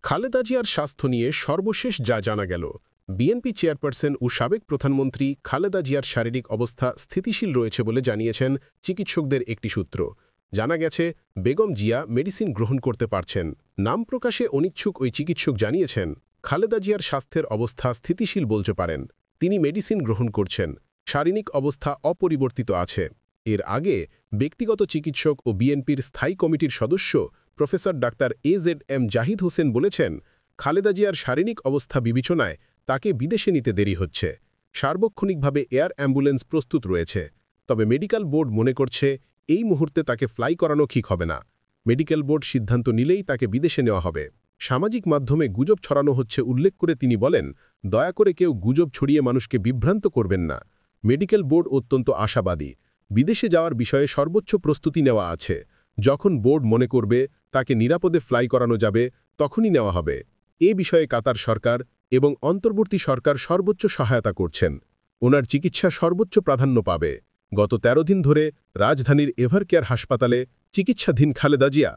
খালেদা জিয়ার স্বাস্থ্য নিয়ে সর্বশেষ যা জানা গেল, বিএনপি চেয়ারপারসন ও সাবেক প্রধানমন্ত্রী খালেদা জিয়ার শারীরিক অবস্থা স্থিতিশীল রয়েছে বলে জানিয়েছেন চিকিৎসকদের একটি সূত্র। জানা গেছে, বেগম জিয়া মেডিসিন গ্রহণ করতে পারছেন। নাম প্রকাশে অনিচ্ছুক ওই চিকিৎসক জানিয়েছেন, খালেদা জিয়ার স্বাস্থ্যের অবস্থা স্থিতিশীল বলতে পারেন। তিনি মেডিসিন গ্রহণ করছেন, শারীরিক অবস্থা অপরিবর্তিত আছে। এর আগে ব্যক্তিগত চিকিৎসক ও বিএনপির স্থায়ী কমিটির সদস্য professor doctor AZM Zahid Hossain বলেছেন, খালেদা জিয়ার শারীরিক অবস্থা বিবেচনায় তাকে বিদেশে নিতে দেরি হচ্ছে। সার্বক্ষণিকভাবে এয়ার অ্যাম্বুলেন্স প্রস্তুত রয়েছে, তবে মেডিকেল বোর্ড মনে করছে এই মুহূর্তে তাকে ফ্লাই করানো ঠিক হবে না। মেডিকেল বোর্ড সিদ্ধান্ত নিলেই তাকে বিদেশে নেওয়া হবে। সামাজিক মাধ্যমে গুজব ছড়ানো হচ্ছে উল্লেখ করে তিনি বলেন, দয়া করে কেউ গুজব ছড়িয়ে মানুষকে বিভ্রান্ত করবেন না। মেডিকেল বোর্ড অত্যন্ত আশাবাদী। বিদেশে যাওয়ার বিষয়ে সর্বোচ্চ প্রস্তুতি নেওয়া আছে। যখন বোর্ড মনে করবে তাকে নিরাপদে ফ্লাই করানো যাবে, তখনই নেওয়া হবে। এ বিষয়ে কাতার সরকার এবং অন্তর্বর্তী সরকার সর্বোচ্চ সহায়তা করছেন। ওনার চিকিৎসা সর্বোচ্চ প্রাধান্য পাবে। গত ১৩ দিন ধরে রাজধানীর এভারকেয়ার হাসপাতালে চিকিৎসাধীন খালেদা জিয়া।